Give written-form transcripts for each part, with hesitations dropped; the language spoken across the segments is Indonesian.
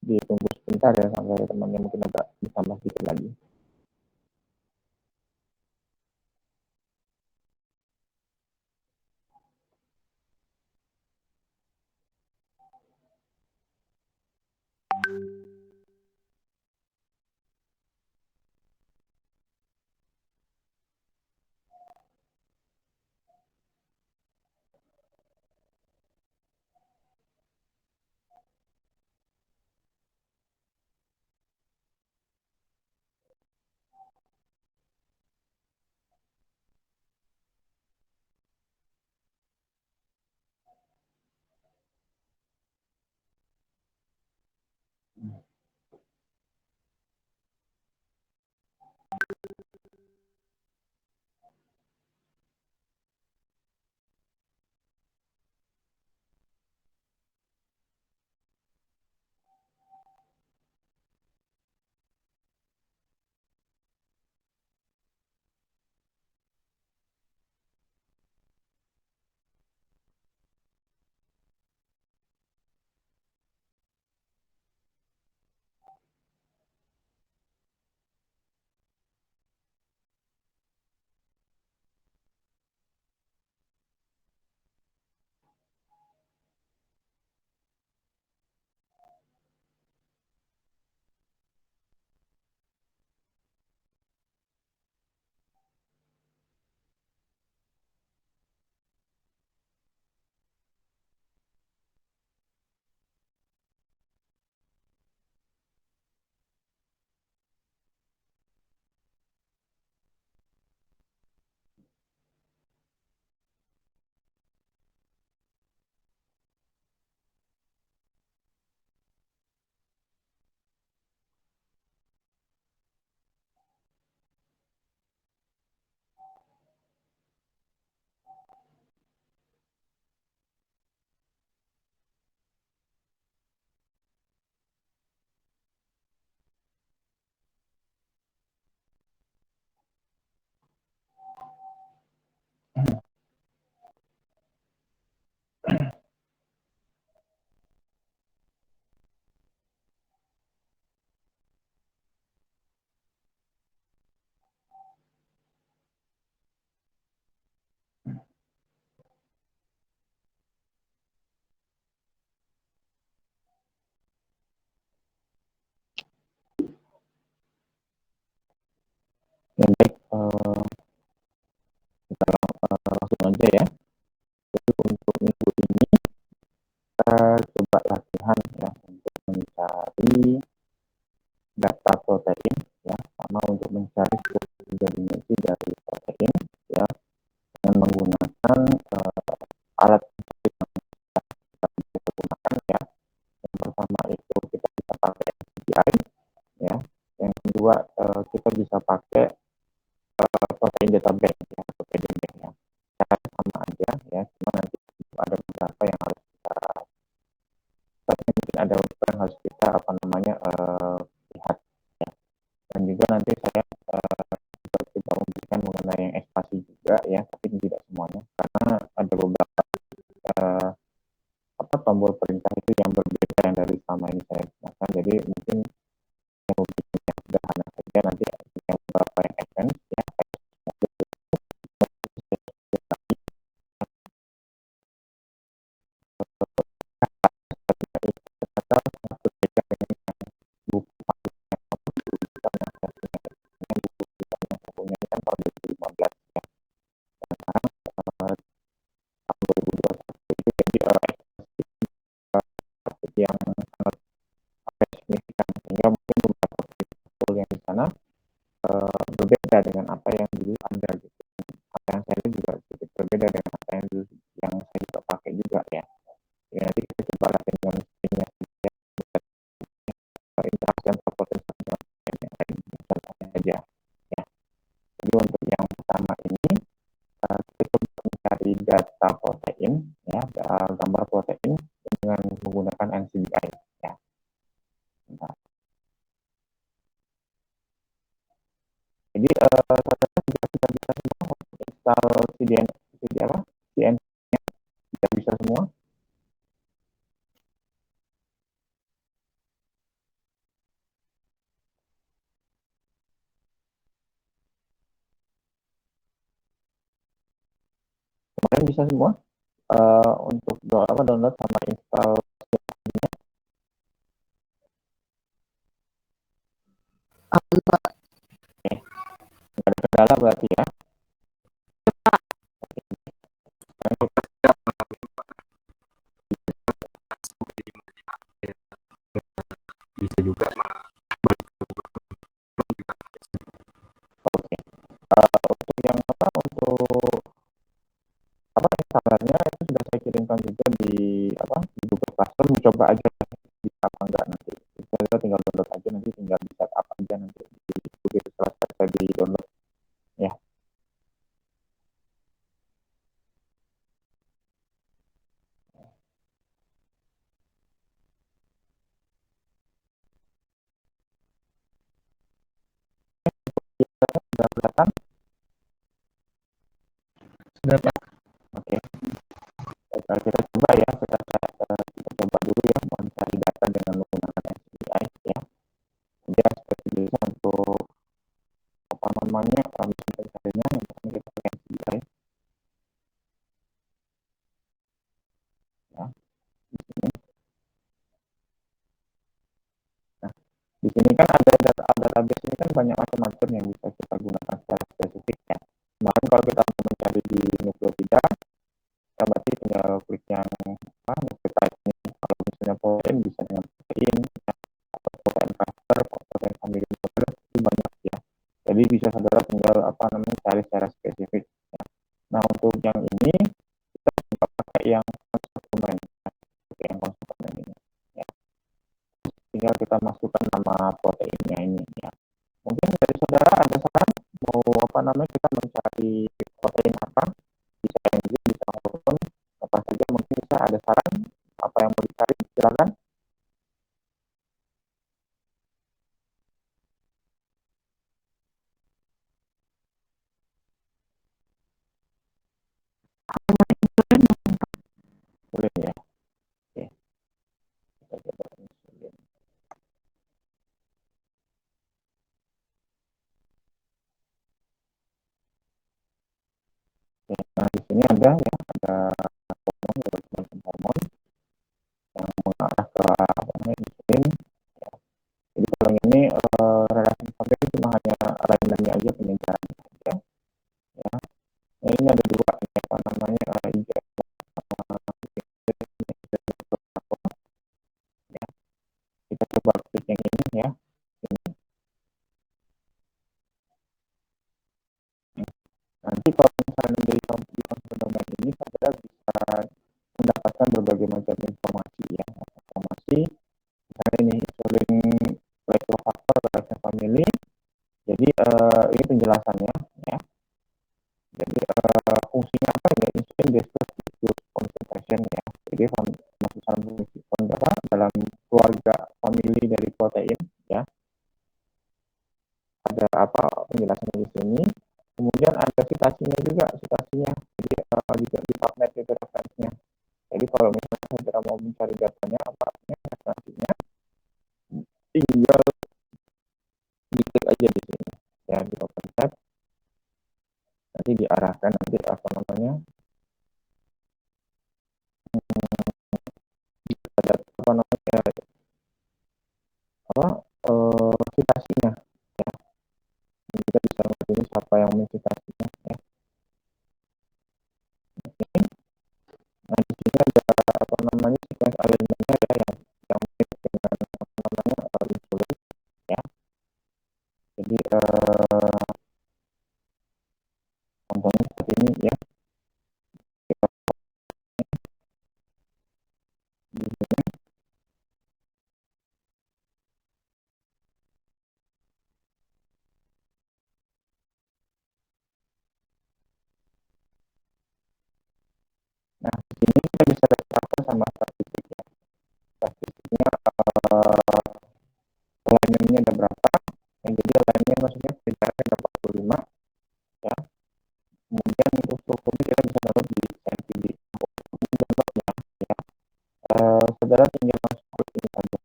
ditunggu sebentar ya sampai temannya mungkin agak ditambah sedikit lagi. Yang baik, kita langsung aja ya. Jadi untuk minggu ini kita coba latihan ya untuk mencari data protein ya, sama untuk mencari tiga dimensi dari protein ya, dengan menggunakan alat yang kita gunakan ya. Yang pertama itu kita bisa pakai NCBI ya. Yang kedua kita bisa pakai protein data bank ya, atau PDB ya. Cara sama aja ya, cuma nanti ada beberapa yang harus mungkin ada beberapa yang harus kita lihat ya. Dan juga nanti saya coba memberikan mengenai yang ekspasi juga ya, tapi tidak semuanya karena ada beberapa tombol perintah itu yang berbeda yang dari selama ini saya gunakan. Jadi mungkin yang sederhana saja, nanti yang beberapa yang advance ya. Yang sangat signifikan sehingga mungkin beberapa tool yang di sana berbeda dengan apa yang dulu ada gitu. Apa yang saya juga sedikit berbeda dengan apa yang dulu yang saya juga pakai juga ya. Ya nanti kita coba latihan dengan mesinnya interaksi antar potensi yang lain saja ya. Jadi untuk yang pertama ini kita coba mencari data protein ya, gambar protein dengan menggunakan NCBI ya. Bentar. Jadi sudah bisa semua install CDN sudah bisa semua. Kemarin bisa semua untuk download sama install. Oke, nggak ada kendala berarti ya. Bisa juga. Oke, untuk yang untuk sabarnya itu sudah saya kirimkan juga di di Google Classroom. Coba aja bisa apa enggak nanti. Kita tinggal download aja, nanti tinggal di setup aja nanti begitu selesai di download ya. Sudah kelihatan? Sudah Pak. Oke, kita coba ya, kita coba dulu ya mencari data dengan menggunakan SPI ya. Jadi seperti biasa untuk apa namanya mesin pencarinya yang pertama kita pakai SPI ya. Di sini, nah di sini kan ada database ini kan banyak macam-macam yang bisa kita gunakan secara spesifik ya. Kemarin kalau kita mau mencari di nukleotida, kita berarti tinggal klik yang nukleotide ini. Kalau misalnya protein bisa dengan protein ya, atau protein cluster, protein family member itu banyak ya. Jadi bisa saudara tinggal cari secara spesifik ya. Nah untuk yang ini kita juga pakai yang konsumen ya. Pakai yang konsumen ini ya. Tinggal kita masukkan nama proteinnya ini ya. Mungkin dari saudara ada saran mau kita mencari protein apa? Bisa enzim, bisa hormon, apa saja mungkin bisa ada saran apa yang mau dicari? Silakan. Boleh ya. Oke. Kita coba insulin. Oke. Nah di sini ada ya ada hormon yang mengarah ke insulin. Jadi kalau ini relasi famili cuma hanya alignmentnya aja, penyejarannya aja. Ya. Nah, ini ada dua apa namanya IGF ya. Kita coba klik yang ini ya. Ini. Nanti kalau misalnya dari konsumen ini saudara bisa mendapatkan berbagai macam informasi ya. Informasi misalnya ini insulin letrofaktor relasi famili. Jadi ini penjelasannya ya. Jadi fungsinya apa ya? Insulin glucose concentration ya. Jadi maksudnya dalam keluarga famili dari protein ya. Ada penjelasannya di sini. Kemudian ada citasinya juga, citasinya. Jadi juga di PubMed itu referensinya. Jadi kalau misalnya saudara mau mencari datanya referensinya, tinggal diklik aja di sini ya di OpenTab. Nanti diarahkan nanti ada citasinya ya. Kita bisa mengerti siapa yang mencitasinya ya. Oke. Nah di sini ada sequence alignmentnya ya yang mirip dengan insulin ya. Jadi contohnya seperti ini ya. Nah di sini kita bisa lihat sama statistik ya. Statistiknya alignmentnya ada berapa? Yang jadi alignment maksudnya pencapaian 45 ya. Kemudian untuk strukturnya kita bisa download di CMPD. Downloadnya ya. Saudara tinggal masuk ke ini saja.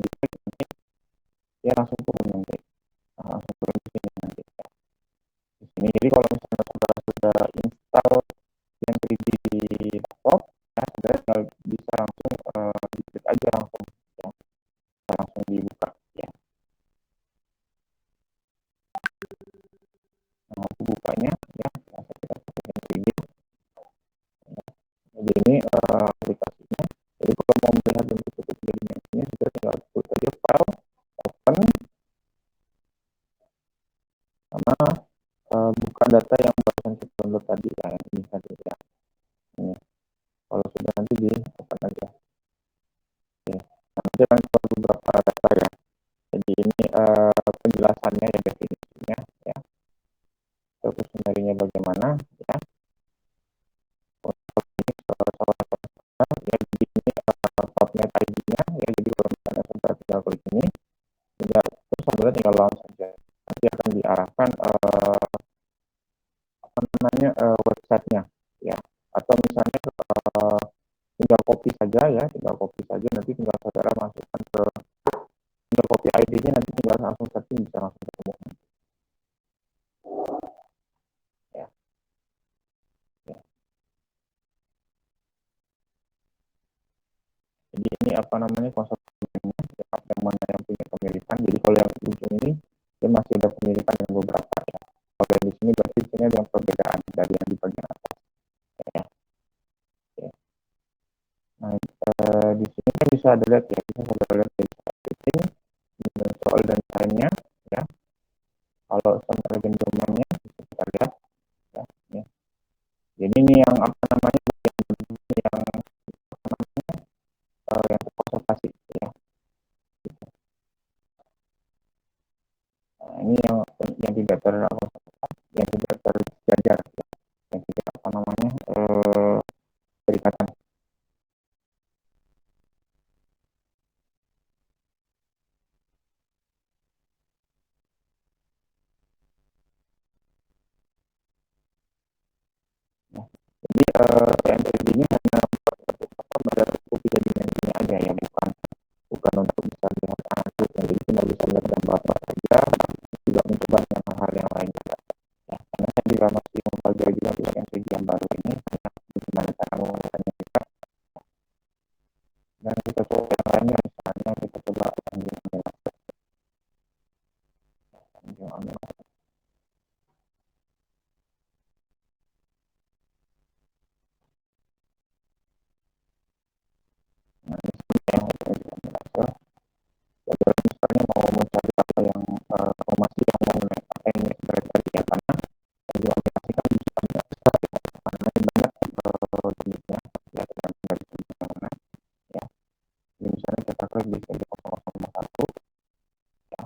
Diklik nanti ya langsung turun nanti. Langsung turun di sini nanti ya. Di sini jadi kalau misalnya saudara sudah install buka data yang barusan kita download tadi ya, yang ini tadi ya. Ini. Kalau sudah nanti di open aja. Oke. Nanti akan keluar beberapa data ya. Jadi ini penjelasannya ya, definisinya ya. Terus sumbernya bagaimana ya. Untuk ini ya, jadi ini PubMed ID-nya ya. Jadi kalau misalnya saudara tinggal klik ini, terus saudara tinggal launch saja. Nanti akan diarahkan apa namanya websitenya ya. Atau misalnya tinggal copy saja ya, tinggal copy saja, nanti tinggal saudara masukkan ke tinggal copy ID-nya, nanti tinggal langsung searching bisa langsung ketemu ya. Ya. Jadi ini apa namanya konsorsiumnya ya, yang mana yang punya pemilikan. Jadi kalau yang ujung ini dia masih ada pemilikan yang beberapa ya. Kalau yang di sini berarti di sini ada yang perbedaan dari yang di bagian atas ya. Ya. Nah di sini kan bisa dilihat ya, bisa saudara lihat dari setting soal dan time-nya ya. Kalau sama legend domainnya bisa kita lihat ya, ya. Jadi ini yang apa namanya yang apa namanya yang terkonservasi ya. Nah, ini yang tidak yang tidak terjajar ya. Yang tidak apa namanya berikatan. Nah, jadi PNPB ini hanya pada cukup 3 dimensinya aja ya, bukan untuk bisa lihat analysis. Jadi cuma bisa lihat gambar saja, juga mencoba dengan hal yang lain juga. Ya, karena saya juga masih mempelajari juga dengan segi yang baru ini, bagaimana cara menggunakannya juga. Dan kita coba yang lainnya, misalnya kita coba ambil nah, ya, misalnya mau mencari apa yang informasi yang mau ini sebenarnya ya, karena di aplikasi kan bisa banyak besar ya, karena banyak jenisnya ya, tergantung dari jenis yang mana ya. Jadi misalnya kita klik di segi 0,1 ya,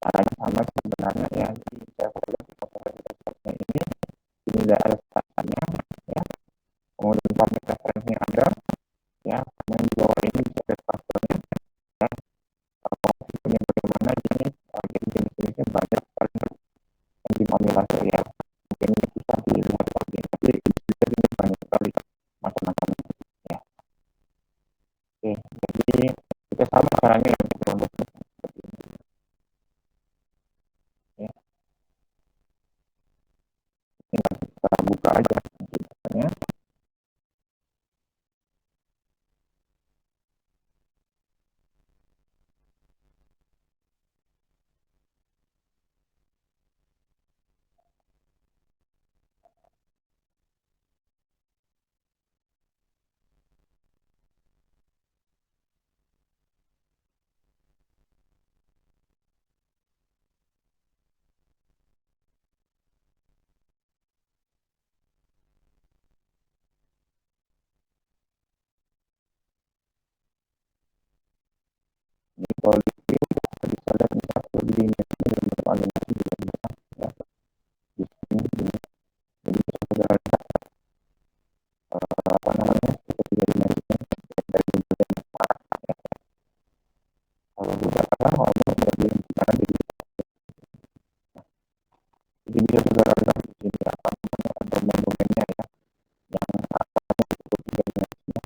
caranya sama sebenarnya ya. Jadi saya klik di 0,1 ini ada statusnya ya, kemudian public reference-nya ada ya, kemudian di bawah ini bisa ada password-nya ya. Punya bagaimana ini jadi jenis-jenisnya banyak sekali yang dimamilasi ya, mungkin susah dilihat lagi, tapi bisa ini banyak sekali macam-macamnya ya. Oke, jadi kita sama caranya yang kita buat ya. Tinggal kita buka aja ya. Jadi kalau di view kita bisa lihat misalnya di animasi dalam bentuk animasi juga bisa ya. Di sini ini. Jadi bisa saudara lihat apa namanya seperti dimensi dari berbagai arah ya. Kalau beberapa kalau dari mana jadi bisa saudara lihat di sini apa namanya domain-domainnya ya, yang cukup 3 dimensinya.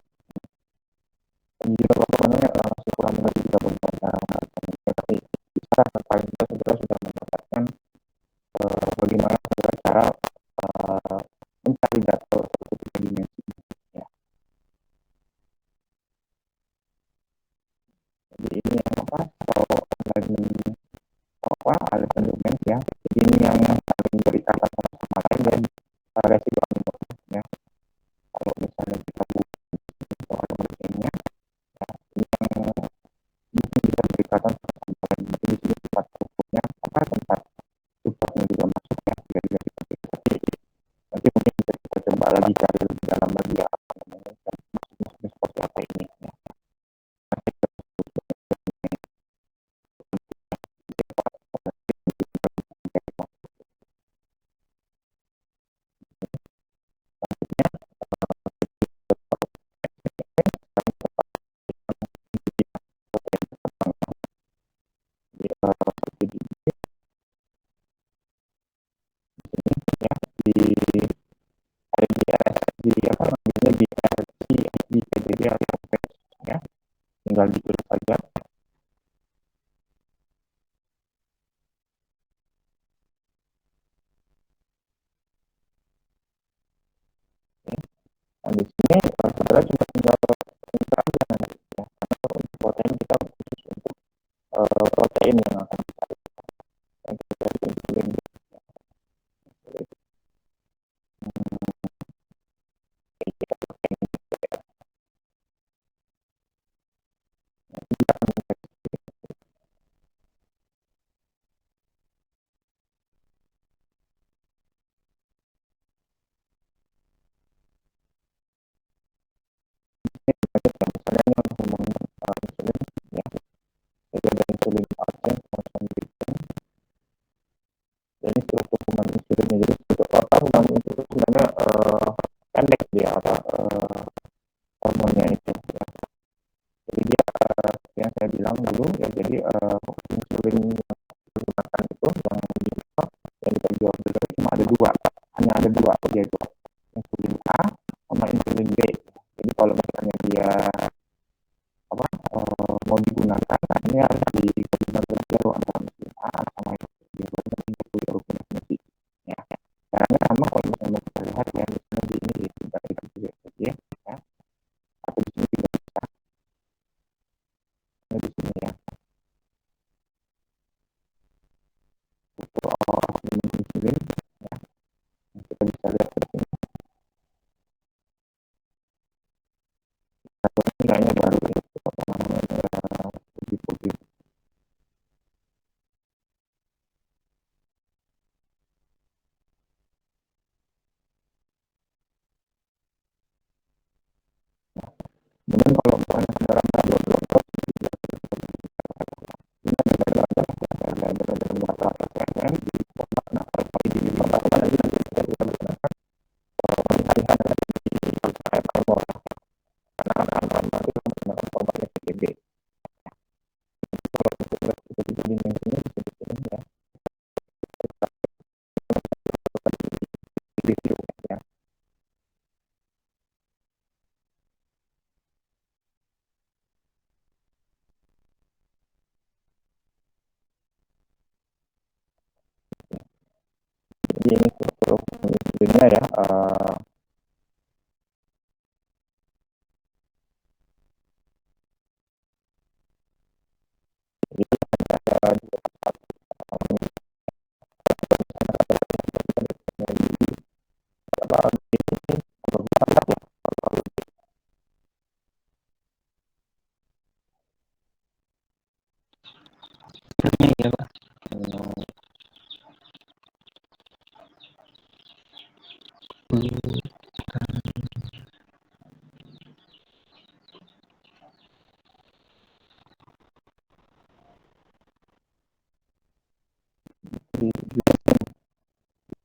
Dan juga apa namanya masih kurang mengerti juga beberapa tapi bisa paling tidak saudara sudah mendapatkan bagaimana cara mencari data suatu 3 dimensi ya. Jadi ini yang apa kalau alignment apa alignment domain ya. Jadi ini yang paling di apa namanya di RC, di PJJ atau patch ya, tinggal ditulis saja. Nah, di sini saudara cuma tinggal enter aja nanti ya, karena untuk protein kita khusus untuk protein yang akan kita cari insulin. Misalnya ini untuk ngomongin insulin ya, jadi ada insulin acing macam gitu. Jadi struktur human insulinnya, jadi struktur total human insulin sebenarnya pendek dia atau hormonnya itu ya. Jadi dia yang saya bilang dulu ya, jadi insulin yang digunakan itu yang kita jual dulu cuma ada dua, hanya ada dua, yaitu insulin A sama insulin B. Jadi kalau misalnya dia apa mau digunakan, nah ini harus dibagi baru antara insulin A sama insulin B baru nanti rupiah fungsi ya. Caranya sama kalau misalnya mau kita lihat ya, misalnya di ini tidak dikasih ya, atau di sini tidak bisa, di sini ya, untuk insulin ya, kita bisa lihat di sini. Atau ini kayaknya baru ya, apa namanya putih-putih. Kemudian kalau misalnya saudara upload ini ada beberapa SMM di format, nah kalau di format apa lagi nanti kita bisa gunakan pengalihan di Fireball karena Fireball itu menggunakan formatnya PGB. Kalau untuk tiga dimensinya bisa di sini ya, di review ya. Jadi ini struktur insulinnya ya, jadi ada apa ini kalau bisa ya kalau Iya, Pak. di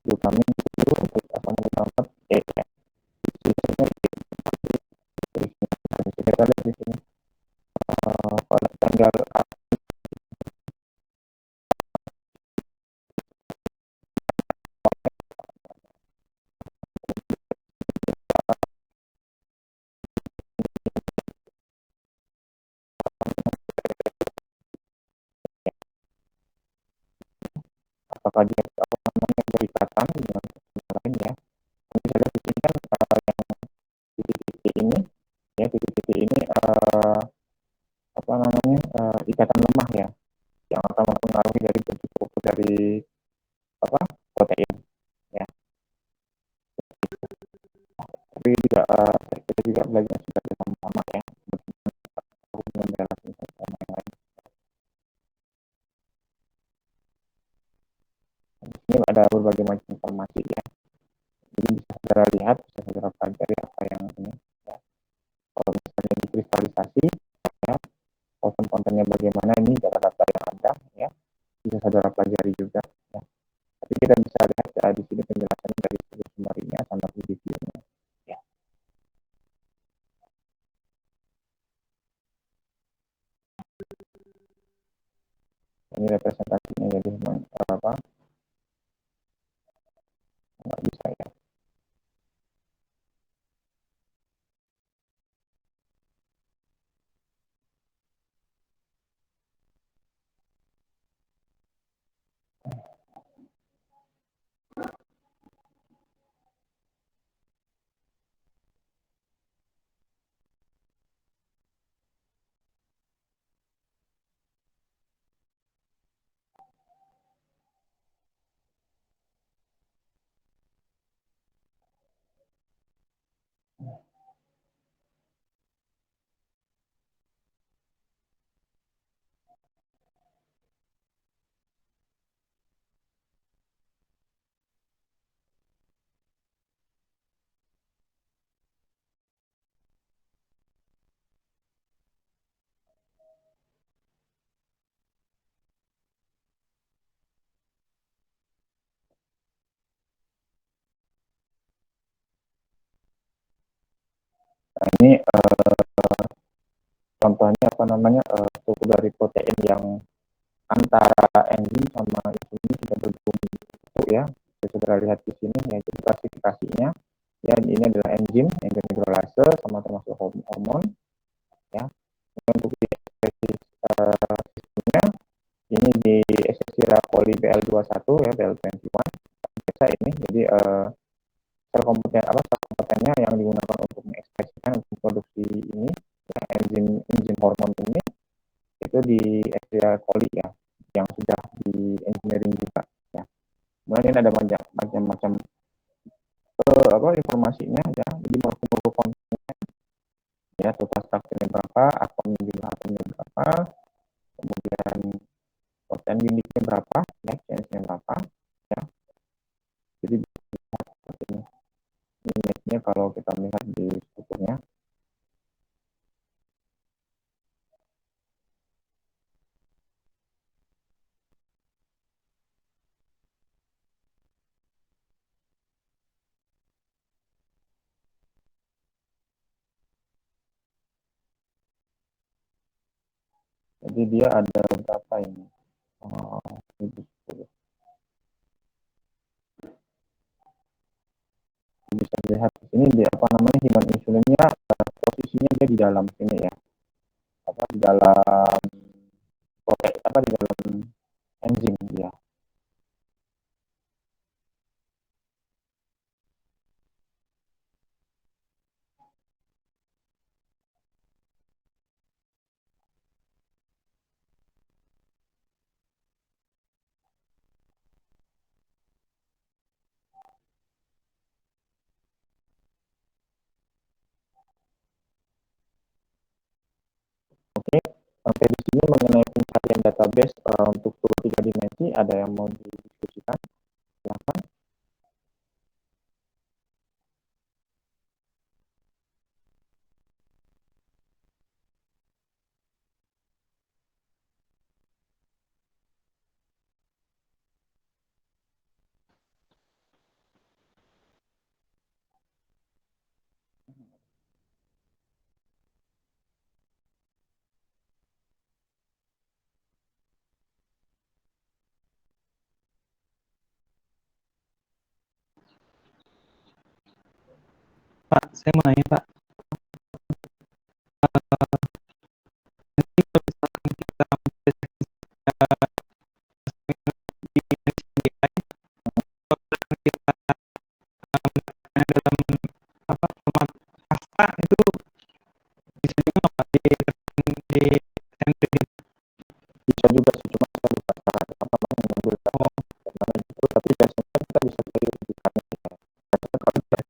vitamin itu untuk apa namanya ya, isinya kita lihat di sini pada tanggal apakah dia apa namanya berikatan dengan lain ya. Nanti saya lihat di sini kan yang titik-titik ini ya, titik-titik ini apa namanya ikatan lemah ya, yang akan mempengaruhi dari bentuk struktur dari apa protein ya. Tapi juga kita juga belajar secara sama-sama ya, hubungan relasi sama yang lain. Di sini ada berbagai macam informasi ya, jadi bisa saudara lihat, bisa saudara pelajari apa yang ini ya. Kalau misalnya dikristalisasi ya, konten-kontennya bagaimana, ini data-data yang ada ya, bisa saudara pelajari juga ya. Tapi kita bisa lihat di sini penjelasan dari sumber-sumbernya sama videonya ya. Ini representasinya, jadi apa nggak bisa ya. Nah, ini contohnya apa namanya struktur dari protein yang antara enzim sama insulin sudah bergabung itu ya. Kita sudah lihat di sini yaitu klasifikasinya. Ya, ini adalah enzim hidrolase sama termasuk hormon ya. Untuk di sistemnya ini di Essential Coli BL21 ya, BL21 biasa ini. Jadi sel komponennya yang digunakan untuk mengekspresikan untuk produksi ini ya, enzim hormon ini itu di Escherichia coli ya, yang sudah di engineering juga ya. Kemudian ini ada macam-macam informasinya ya, jadi morfologi kontennya ya, total strukturnya berapa, atomnya berapa, kemudian protein unitnya berapa, ya, chance-nya berapa ya. Jadi seperti ini. Image-nya kalau kita melihat di strukturnya. Jadi dia ada berapa ini? Oh, bisa dilihat di sini di apa namanya human insulinnya posisinya dia di dalam sini ya, apa di dalam protein apa di dalam enzim ya. Oke, sampai di sini mengenai pencarian database untuk struktur tiga dimensi ada yang mau didiskusikan? Silakan. Pak, saya mau nanya Pak, nanti kalau misalkan kita dalam apa format pasta itu bisa juga nggak Pak di Bisa juga sih, cuma saya lupa cara apa namanya mengambil data mana itu, tapi biasanya kita bisa cari rujukannya ya. Biasanya kalau kita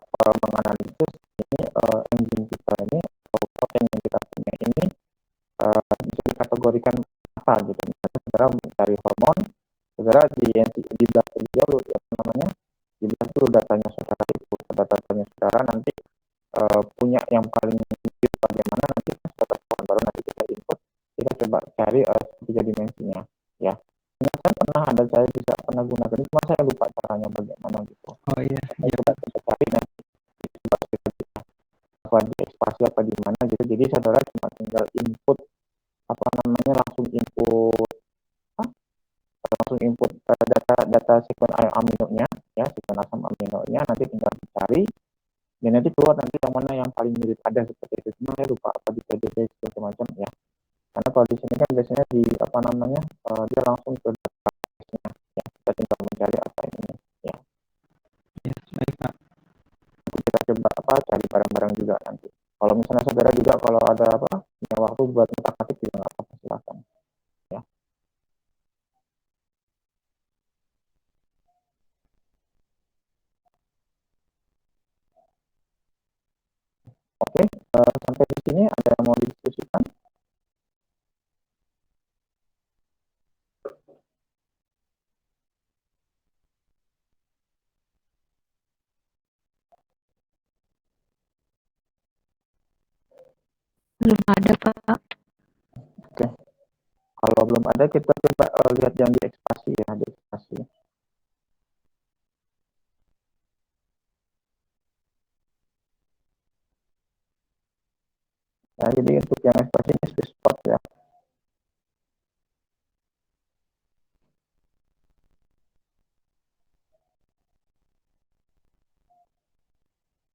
sudah menganalisis ini enzim kita ini atau protein yang kita punya ini bisa dikategorikan apa gitu. Misalnya saudara mencari hormon, saudara di belah juga apa namanya di belah dulu datanya saudara itu, datanya saudara nanti punya yang paling tinggi bagaimana nanti kita dapat baru nanti kita input, kita coba cari tiga dimensinya ya. Saya pernah ada, saya bisa pernah gunakan, cuma saya lupa caranya bagaimana gitu. Oh iya, Saya coba cari nanti coba apa di ekspresi apa di mana gitu. Jadi saudara cuma tinggal input apa namanya langsung input data sekuen aminonya ya, sekuen asam aminonya nanti tinggal dicari dan nanti keluar nanti yang mana yang paling mirip ada seperti itu. Cuma saya lupa apa di PDB segala macam ya, karena kalau di sini kan biasanya di apa namanya dia langsung ke database-nya ya, kita tinggal mencari apa ini ya. ya baik Pak. Nanti kita coba apa cari barang-barang juga nanti, kalau misalnya saudara juga kalau ada apa punya waktu buat ngotak-ngatik juga nggak apa-apa, silakan ya. Oke, sampai di sini ada yang mau didiskusikan? Belum ada, Pak. Oke, kalau belum ada kita coba lihat yang di ekspasi ya, di ekspasi. Nah, jadi untuk yang ekspresi ini sweet spot ya.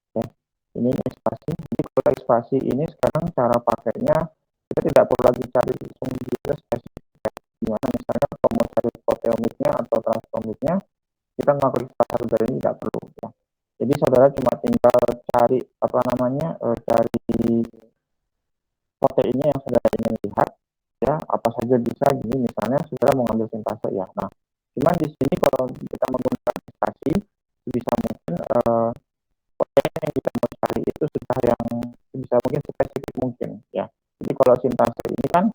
Oke. Ini ekspresi. Jadi kalau ekspresi ini sekarang cara pakainya kita tidak perlu lagi cari sumber spesifik. Gimana misalnya kalau mau cari proteomitnya atau transformitnya, kita ngaklik saudara ini tidak perlu ya. Jadi saudara cuma tinggal cari apa namanya cari proteinnya yang saudara ingin lihat ya, apa saja bisa. Gini misalnya saudara mau ngambil sintase ya. Nah, cuman di sini kalau kita menggunakan ekstraksi bisa mungkin protein yang kita mau cari itu sudah yang bisa mungkin spesifik mungkin ya. Jadi kalau sintase ini kan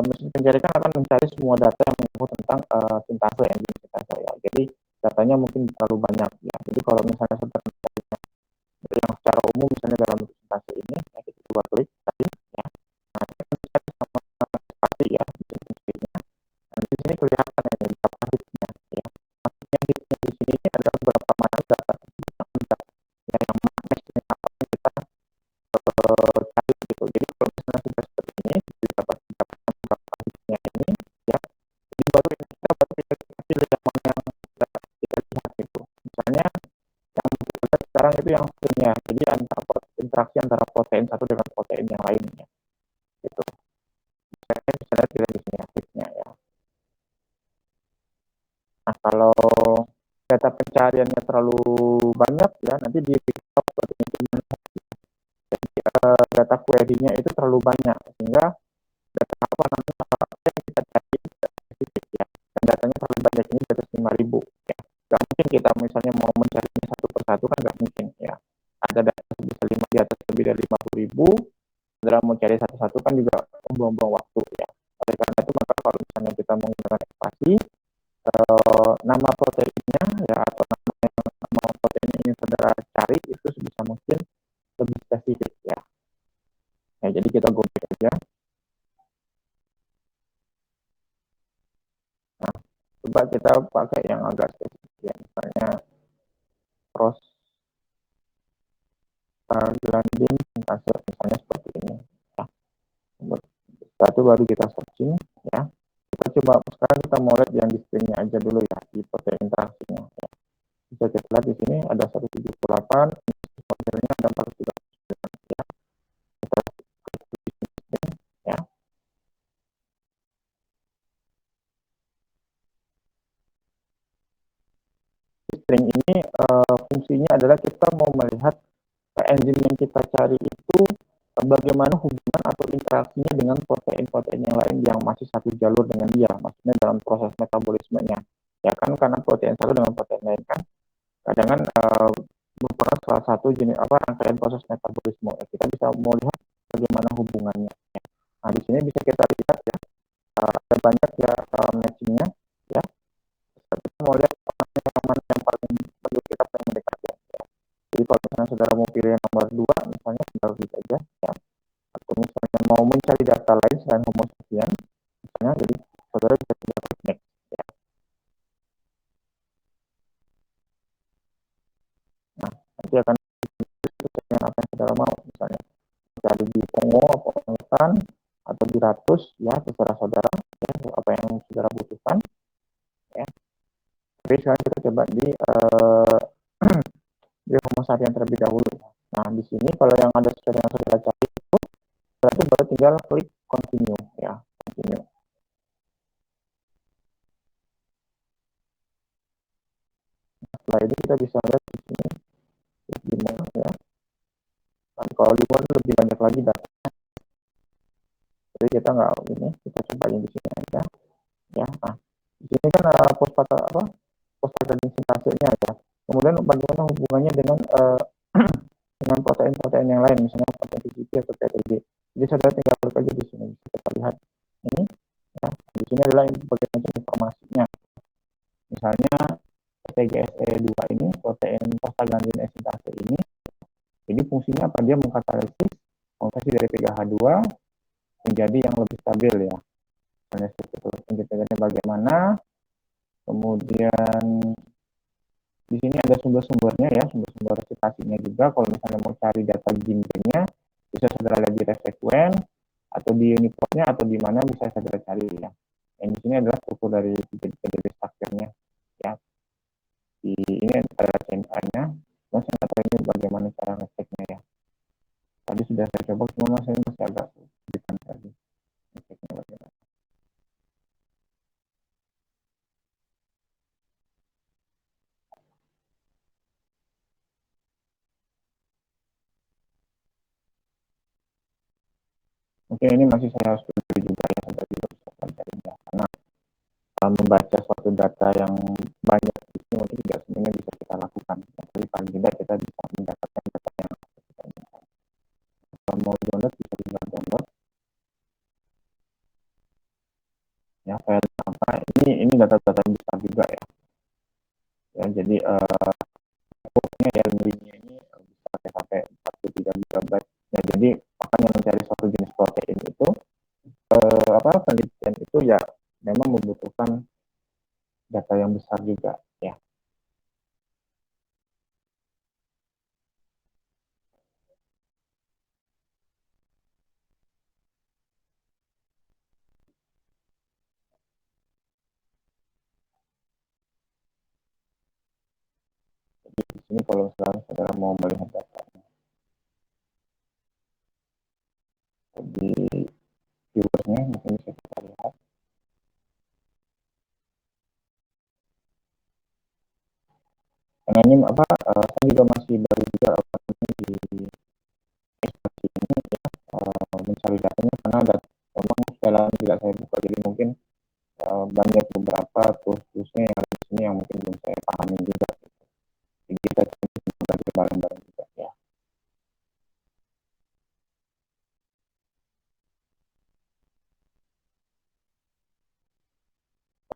mesin pencari kan akan mencari semua data yang menyebut tentang sintase yang sintase ya. Jadi datanya mungkin terlalu banyak ya. Jadi kalau misalnya saudara mencari yang secara umum misalnya dalam sintase ini ya, kita coba klik tadi ya. Nah, kita mencari sama pasti ya mesin pencarinya. Nah, di sini kelihatan ya berapa hitnya ya. Maksudnya hitnya di sini ada beberapa mana data yang match dengan apa yang kita cari gitu. Jadi kalau misalnya sudah seperti ini, kita dapat beberapa hitnya ini ya. Jadi baru kita pilih yang mana yang kita lihat itu. Misalnya yang kita lihat sekarang itu yang stringnya. Jadi interaksi antara protein satu dengan protein yang lainnya. Gitu. Misalnya pilih di sini hitnya ya. Nah kalau data pencariannya terlalu banyak ya nanti di data query-nya itu terlalu banyak sehingga data apa namanya yang kita cari tidak spesifik ya, dan datanya terlalu banyak, ini di atas 5.000 ya. Gak mungkin kita misalnya mau mencarinya satu persatu kan gak mungkin ya, ada data sebesar di atas lebih dari 50.000, saudara mau cari satu-satu kan juga membuang-buang waktu ya. Oleh karena itu maka kalau misalnya kita menggunakan ekspasi, nama proteinnya ya atau nama protein yang saudara cari itu sebisa mungkin lebih spesifik ya. Nah, jadi kita go back aja. Nah, coba kita pakai yang agak spesifik ya, misalnya prostaglandin sintase misalnya seperti ini ya. Setelah itu baru kita searching ya. Kita coba sekarang kita mau lihat yang di screen-nya aja dulu ya, di protein interaksinya ya. Bisa kita lihat di sini ada 178, modelnya ada 439 ya. Kita klik di sini ya. String ini fungsinya adalah kita mau melihat enzim yang kita cari itu bagaimana hubungan atau interaksinya dengan protein-protein yang lain yang masih satu jalur dengan dia, maksudnya dalam proses metabolismenya. Ya kan, karena protein satu dengan protein lain kan kadang merupakan salah satu jenis rangkaian proses metabolisme. Ya, kita bisa melihat bagaimana hubungannya. Nah, di sini bisa kita lihat ya, ada banyak ya matchingnya ya. Kita mau lihat mana yang paling menurut kita paling mendekat ya. Jadi kalau misalnya saudara mau pilih yang nomor 2 misalnya tinggal klik aja ya. Atau misalnya mau mencari data lain selain Homo sapiens misalnya, jadi saudara bisa tinggal klik next ya. Nah, nanti akan dengan apa yang saudara mau, misalnya cari di Kongo atau hutan atau di ratus ya, terserah saudara ya, apa yang saudara butuhkan ya. Tapi sekarang kita coba di di Homo sapiens terlebih dahulu. Nah, di sini kalau yang ada sesuai yang saudara cari itu, berarti baru tinggal klik continue ya, continue. Nah, setelah itu kita bisa lihat di sini gimana ya. Nah, kalau di luar lebih banyak lagi data. Jadi kita nggak ini, kita coba yang di sini aja ya. Nah, di sini kan prostaglandin sintasenya ya. Kemudian bagaimana hubungannya dengan dengan protein-protein yang lain, misalnya protein PGP atau PTG. Jadi saudara tinggal klik aja di sini, bisa kita lihat ini ya. Di sini adalah bagian informasinya. Misalnya PTGSE2 ini, protein prostaglandin sintase ini, jadi fungsinya apa? Dia mengkatalisis konversi dari PGH2 menjadi yang lebih stabil ya. Misalnya seperti itu. Penjelasannya bagaimana, kemudian di sini ada sumber-sumbernya ya, sumber-sumber citasinya juga. Kalau misalnya mau cari data ginjalnya, Bisa saudara lihat di resekuen atau di uniportnya atau di mana bisa saudara cari ya. Yang di sini adalah struktur dari PDB strukturnya ya. Di ini ada CMA-nya. Mas saya nggak tahu ini bagaimana cara ngeceknya ya. Tadi sudah saya coba, cuma saya masih agak kesulitan lagi ngeceknya bagaimana. Mungkin ini masih saya harus beli juga ya, saya juga bisa pelajari ya. Karena membaca suatu data yang banyak itu mungkin tidak semuanya bisa kita lakukan. Ya, tapi paling tidak kita bisa mendapatkan data yang kita inginkan. Kalau mau download bisa tinggal download. Ya, file apa ini data-data yang besar juga ya. Ya jadi pokoknya ya memorinya ini bisa sampai 43 GB. Ya jadi makanya mencari suatu jenis protein itu penelitian itu ya memang membutuhkan data yang besar juga ya. Jadi di sini kalau sekarang saudara mau melihat data di viewersnya mungkin bisa kita lihat. Karena ini saya juga masih baru juga di ekspresi ini ya mencari datanya karena memang sekarang tidak saya buka jadi mungkin banyak beberapa tools-toolsnya yang ada di sini yang mungkin belum saya pahami juga. Jadi kita belajar bareng-bareng juga ya.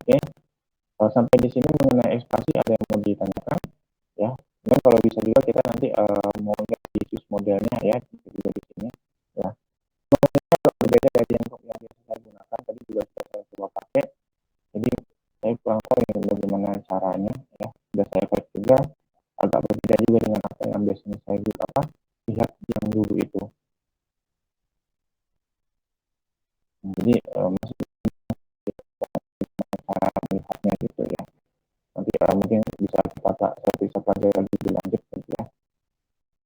Oke, kalau sampai di sini mengenai ekspresi ada yang mau ditanyakan ya. Dan kalau bisa juga kita nanti mau lihat use modelnya ya juga di sini ya. Berbeda dari yang biasa saya gunakan tadi juga sudah saya coba pakai. Jadi saya kurang tahu ya bagaimana caranya ya. Sudah saya cek juga agak berbeda juga dengan apa yang biasanya saya lihat yang dulu itu. Jadi masih cara melihatnya gitu ya. Nanti mungkin bisa saya bisa pelajari lagi lebih lanjut gitu ya.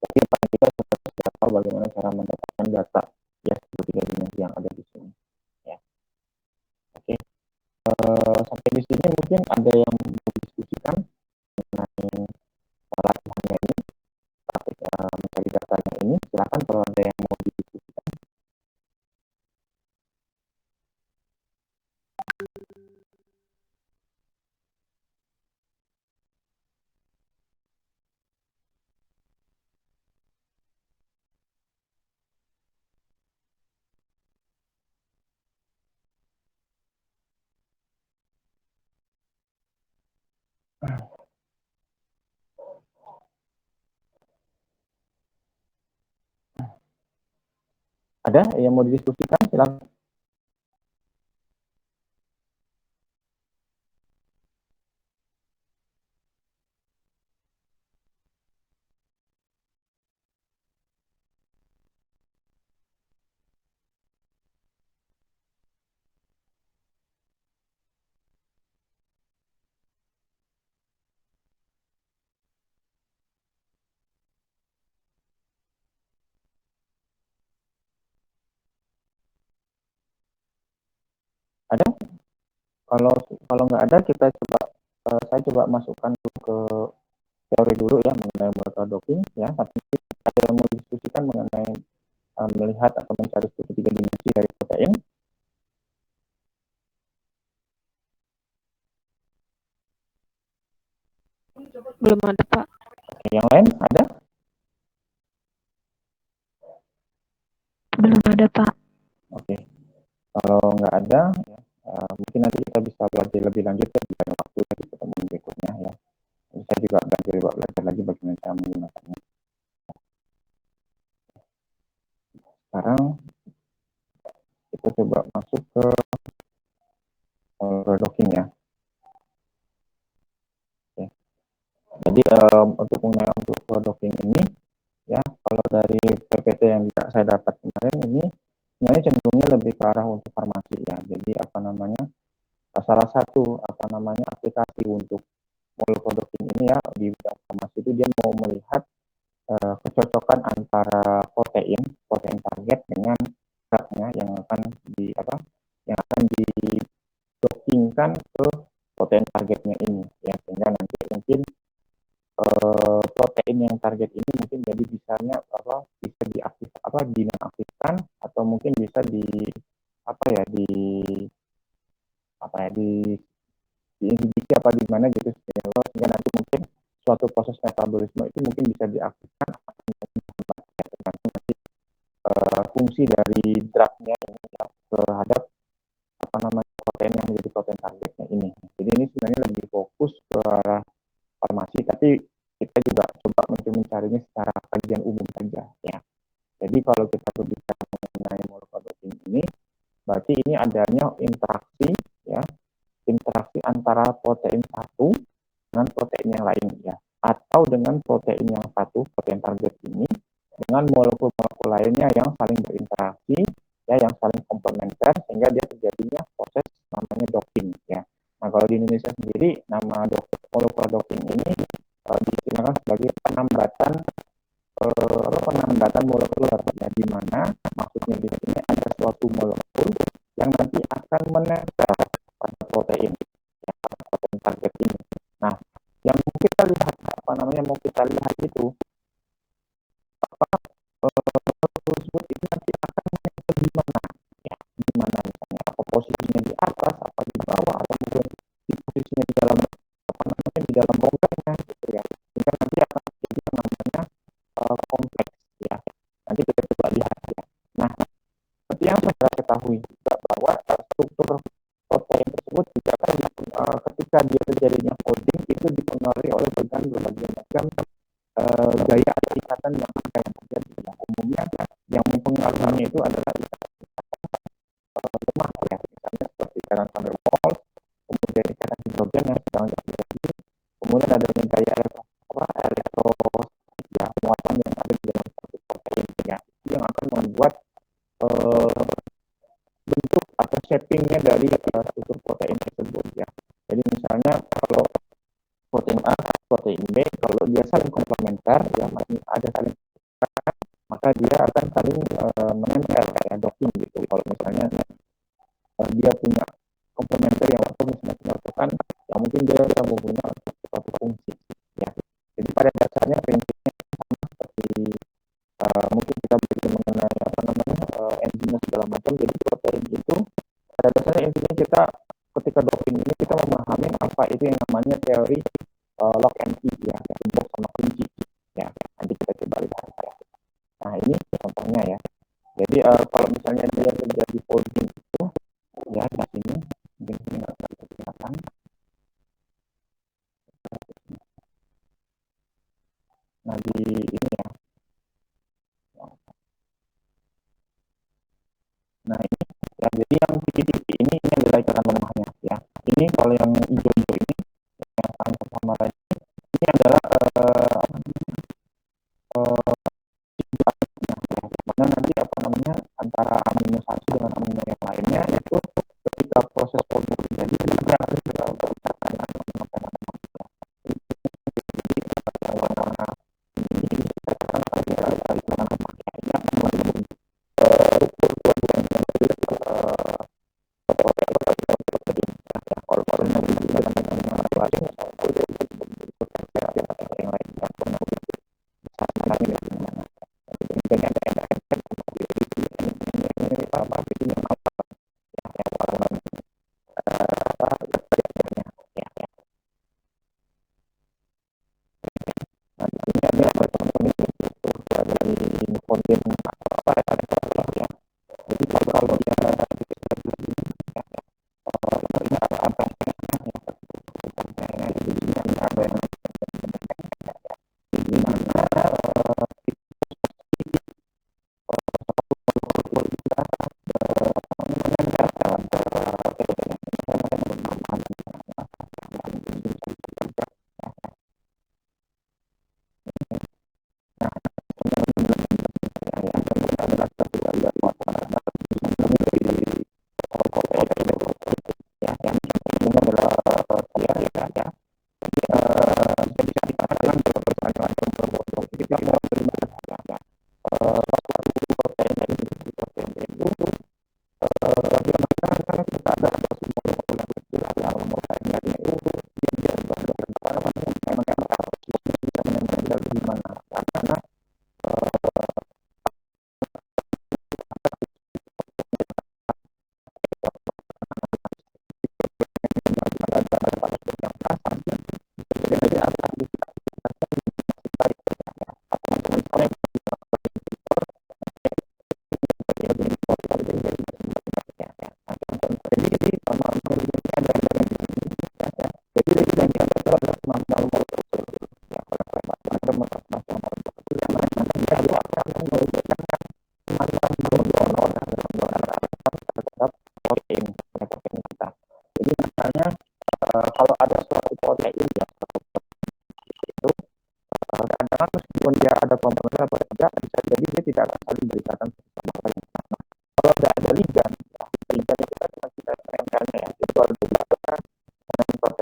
Tapi paling kita sudah tahu bagaimana cara mendapatkan data ya seperti dimensi yang ada di sini. Ya. Oke. Sampai di sini mungkin ada yang mau diskusikan mengenai latihannya ini, praktik mencari datanya ini. Silakan kalau ada yang mau didiskusikan. Ada yang mau didiskusikan? Silakan. Ada? Kalau nggak ada kita coba saya coba masukkan ke teori dulu ya mengenai molecular docking ya. Tapi ada yang mau didiskusikan mengenai melihat atau mencari struktur tiga dimensi dari protein. Belum ada, Pak. Oke, yang lain ada? Belum ada, Pak. Oke, kalau nggak ada, ya, mungkin nanti kita bisa belajar lebih lanjut ya di lain waktu di pertemuan berikutnya ya. Jadi saya juga belajar lagi bagaimana cara menggunakannya. Sekarang kita coba masuk ke docking ya. Oke. Jadi untuk docking ini ya. Kalau dari PPT yang saya dapat kemarin ini sebenarnya cenderungnya lebih ke arah untuk farmasi ya. Jadi salah satu aplikasi untuk moloprodoktin ini ya di bidang farmasi itu dia mau melihat kecocokan antara protein target dengan zatnya yang akan didockingkan ke protein targetnya ini ya, sehingga nanti mungkin protein yang target ini mungkin jadi bisa dinonaktifkan atau mungkin bisa diinhibisi di mana gitu, sehingga nanti mungkin suatu proses metabolisme itu mungkin bisa diaktifkan tergantung nanti fungsi dari drugnya ini terhadap protein yang menjadi protein targetnya ini. Jadi ini sebenarnya lebih fokus ke arah farmasi, tapi kita juga coba mencarinya secara kajian umum saja ya. Jadi kalau kita berbicara mengenai moloprodoktin ini, berarti ini adanya interaksi antara protein satu dengan protein yang lain ya, atau dengan protein yang satu, protein target ini dengan molekul-molekul lainnya yang saling berinteraksi ya, yang saling komplementer, sehingga dia terjadinya proses namanya docking ya. Nah, kalau di Indonesia sendiri nama molekul docking ini diistilahkan sebagai penambatan molekuler ya, di mana maksudnya di sini ada suatu molekul yang nanti akan menempel pada protein target ini. Nah, yang mau kita lihat itu tersebut itu nanti akan menempel di mana ya, di mana misalnya apa posisinya, di atas, apa di bawah, atau mungkin di posisinya di dalam rongganya gitu ya, sehingga nanti akan jadi yang namanya kompleks ya. Nanti kita coba lihat ya. Nah, seperti yang saya ketahui juga bahwa struktur protein tersebut juga kan ketika dia terjadinya folding itu dipengaruhi oleh berbagai macam gaya ikatan yang ada yang terjadi ya. Umumnya yang mempengaruhinya itu adalah ikatan lemah ya, misalnya seperti ikatan van der Waals, kemudian ikatan hidrogen yang sedang terjadi, kemudian adanya gaya elektrostatik ya, muatan yang ada di dalam satu protein ya, itu yang akan membuat bentuk atau shapingnya dari struktur protein tersebut ya. Jadi misalnya kalau protein A, protein B, kalau dia saling komplementer ya, ada saling, maka dia akan saling menempel ya, docking gitu. Kalau misalnya dia punya komplementer yang misalnya menyatukan, ya mungkin dia bisa mempunyai suatu fungsi ya. Jadi pada dasarnya prinsipnya sama seperti mungkin kita belajar mengenai enzim segala macam. Jadi protein itu pada dasarnya intinya kita ketika docking ini kita memahami apa itu yang namanya teori lock and key ya, gembok sama kunci ya. Nanti kita coba lihat ya. Nah, ini contohnya ya. Jadi kalau misalnya dia terjadi folding itu ya, di sini mungkin sini nggak bisa kelihatan. Nah, di ini ya. Nah, ini ya, jadi yang titik-titik ini adalah ikatan lemahnya ya. Ini kalau yang hijau-hijau ini yang paling pertama tadi ini adalah mana nanti antara amino satu dengan amino yang lainnya itu ketika proses folding terjadi juga harus berusaha yang warna ini dikatakan sebagai ikatan lemahnya yang mengandung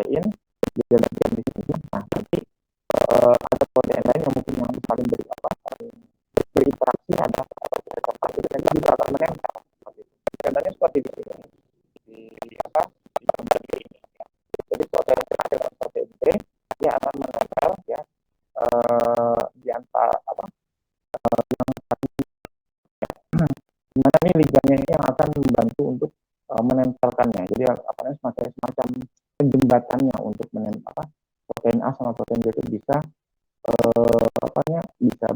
protein, dia bagian di sini. Nah, nanti ada protein lain yang mungkin yang saling berinteraksi, ada itu nanti juga akan menempel. Contohnya seperti di sini, di gambar ini. Jadi protein A dengan protein B dia akan menempel ya di antara dimana nih ligannya ini yang akan membantu untuk menempelkannya. Jadi semacam penjembatannya untuk menempel protein A sama protein B itu bisa bisa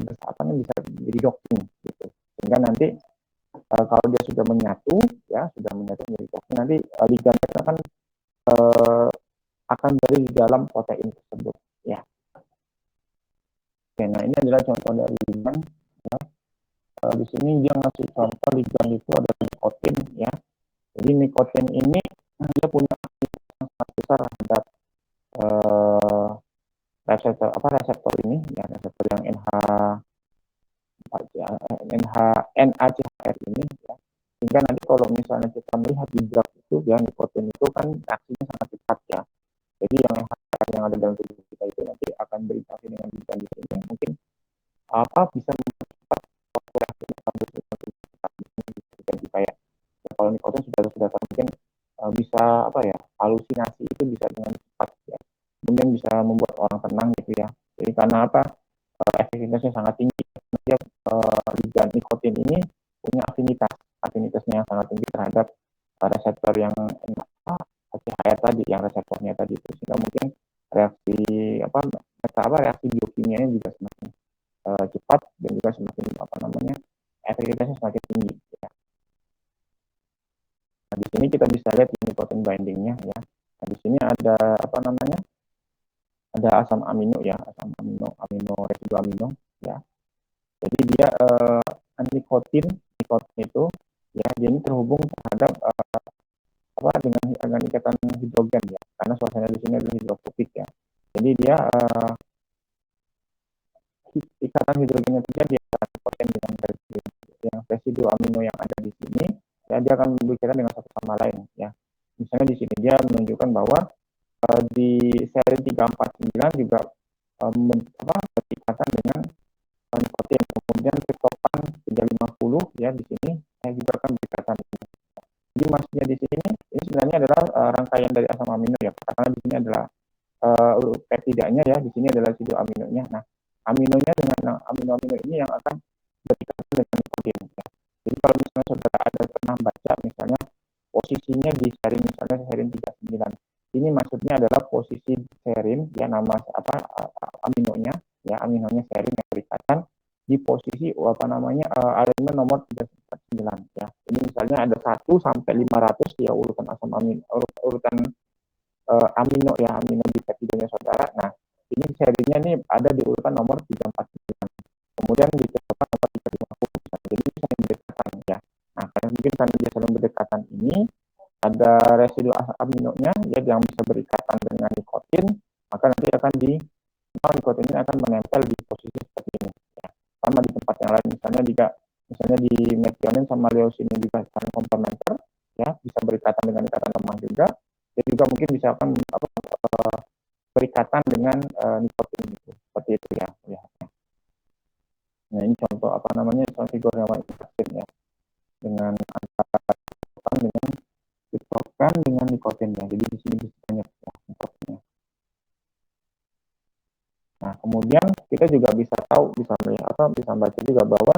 jadi docking gitu. Sehingga nanti kalau dia sudah menyatu menjadi docking, nanti ligannya akan berada di dalam protein tersebut ya. Oke, nah ini adalah contoh dari ligan ya. Di sini dia ngasih contoh ligan itu ada nikotin ya. Jadi nikotin ini dia punya aktivitas yang sangat besar terhadap reseptor ini ya, reseptor yang NACHR ini ya. Sehingga nanti kalau misalnya kita melihat di graf itu ya, nikotin itu kan reaksinya sangat cepat ya. Jadi yang ada dalam tubuh kita itu nanti akan berinteraksi dengan ligan di sini, mungkin bisa mempercepat reaksinya jadi kayak ya, kalau nikotin sudah mungkin bisa halusinasi itu bisa dengan cepat ya. Kemudian bisa membuat orang tenang gitu ya. Jadi karena efektivitasnya sangat tinggi. Dia ligan nikotin ini punya afinitasnya yang sangat tinggi terhadap reseptor yang ACHR tadi, yang reseptornya tadi itu, sehingga mungkin reaksi biokimianya juga semakin cepat dan juga semakin efektivitasnya semakin tinggi ya. Nah, di sini kita bisa lihat nikotin bindingnya ya. Nah, di sini ada ada asam amino ya, residu amino ya. Jadi dia nikotin itu ya, dia ini terhubung terhadap dengan ikatan hidrogen ya, karena suasana di sini adalah hidrofobik ya. Jadi dia ikatan hidrogennya terjadi antara nikotin dengan residu amino yang ada di sini ya, dia akan berkaitan dengan satu sama lain ya. Misalnya di sini dia menunjukkan bahwa di serin 349 juga berikatan dengan nikotin. Kemudian triptofan 350 ya, di sini juga akan berikatan. Jadi maksudnya di sini ini sebenarnya adalah rangkaian dari asam amino ya, karena di sini adalah peptidanya ya, di sini adalah residu aminonya. Nah, aminonya dengan amino ini yang akan berikatan dengan nikotin ya. Jadi kalau misalnya saudara ada pernah baca misalnya posisinya di serin, misalnya serin 39, ini maksudnya adalah posisi serin ya, nama aminonya ya, aminonya serin yang berikatan di posisi elemen nomor 349 ya. Ini misalnya ada 1 sampai 500 ya urutan asam amino, urutan amino ya, amino di peptidanya saudara. Nah, ini serinya nih ada di urutan nomor 349. Kemudian di depan nomor 350. Jadi ini saling berdekatan ya. Nah, karena dia saling berdekatan ini, ada residu aminonya ya yang bisa berikatan dengan nikotin, maka nanti nikotin ini akan menempel di posisi seperti ini ya. Sama di tempat yang lain, misalnya di metionin sama leucinin juga saling komplementer ya, bisa berikatan dengan ikatan lemah juga. Dan juga mungkin bisa berikatan dengan nikotin itu, seperti itu ya. Nah, ini contoh contoh figurama interaction ya, dengan dengan nikotin ya. Jadi di sini bisa banyak ya nikotinnya. Nah, kemudian kita juga bisa baca juga bahwa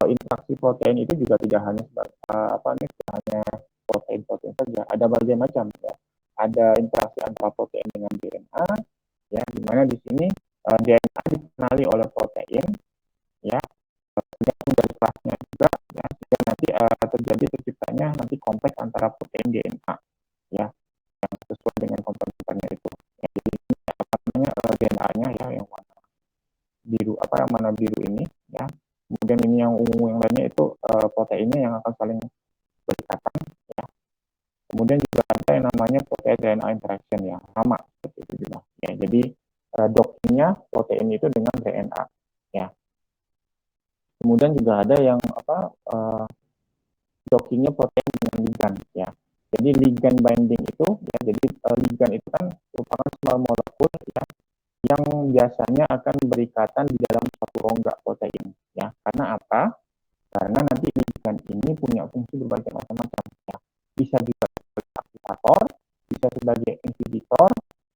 interaksi protein itu juga tidak hanya hanya protein saja, ada berbagai macam ya. Ada interaksi antara protein dengan DNA ya, di mana di sini DNA dikenali oleh protein ya, tergantung dari kelasnya juga ya, sehingga nanti terciptanya nanti kompleks antara protein DNA ya, yang sesuai dengan komplementarnya itu ya. Jadi ini DNA-nya ya, yang warna biru ini ya. Kemudian ini yang ungu yang lainnya itu proteinnya yang akan saling berikatan ya. Kemudian juga ada yang namanya protein DNA interaction ya, sama seperti itu juga ya. Jadi dockingnya protein itu dengan DNA ya. Kemudian juga ada yang dockingnya protein dengan ligan ya. Jadi ligan binding itu ya, jadi ligan itu kan small molecule ya, yang biasanya akan berikatan di dalam satu rongga protein ya. Karena apa? Karena nanti ligand ini punya fungsi berbagai macam-macam ya. Bisa juga sebagai aktivator, bisa sebagai inhibitor,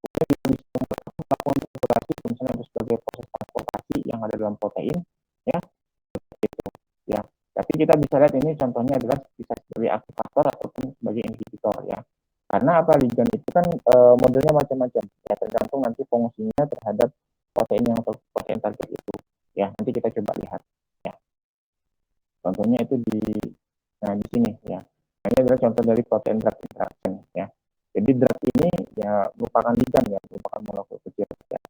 kemudian bisa melakukan sirkulasi misalnya sebagai proses transportasi yang ada dalam protein ya. Gitu ya. Tapi kita bisa lihat ini contohnya adalah bisa sebagai aktivator ataupun sebagai inhibitor ya. Karena apa, ligand itu kan modelnya macam-macam ya, tergantung nanti fungsinya terhadap protein yang protein target itu ya. Nanti kita coba lihat ya. Contohnya itu di sini ya. Nah, ini adalah contoh dari protein drug interaction ya. Jadi drug ini ya merupakan ligand ya, merupakan molekul kecil ya.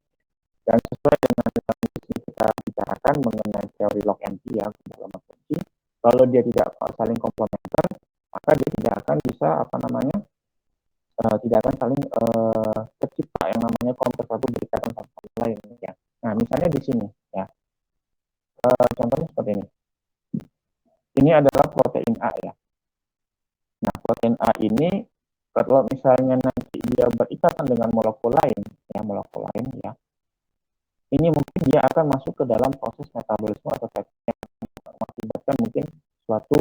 Dan sesuai dengan yang di sini kita bicarakan mengenai teori lock and key ya, dalam kunci, kalau dia tidak saling komplementer, maka dia tidak akan bisa tidak akan saling tercipta yang namanya kompleks satu berikatan sama lain ya. Nah, misalnya di sini ya. Contohnya seperti ini. Ini adalah protein A ya. Nah, protein A ini kalau misalnya nanti dia berikatan dengan molekul lain ya, ini mungkin dia akan masuk ke dalam proses metabolisme atau yang mengakibatkan mungkin suatu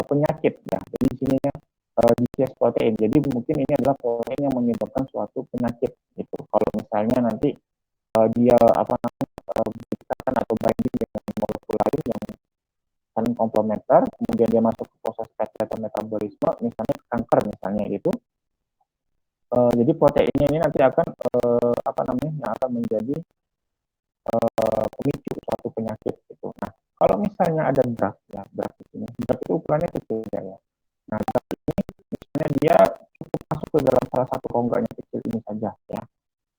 penyakit ya. Jadi di sini ya disease protein. Jadi mungkin ini adalah protein yang menyebabkan suatu penyakit gitu. Kalau misalnya nanti dia berikatan atau binding dengan molekul lain yang saling komplementer, kemudian dia masuk ke proses atau metabolisme, misalnya kanker misalnya gitu. Jadi proteinnya ini nanti akan yang akan menjadi pemicu suatu penyakit gitu. Nah, kalau misalnya ada drug ya, drug di sini, drug itu ukurannya kecil ya. Nah, drug ini misalnya dia cukup masuk ke dalam salah satu rongganya kecil ini saja ya.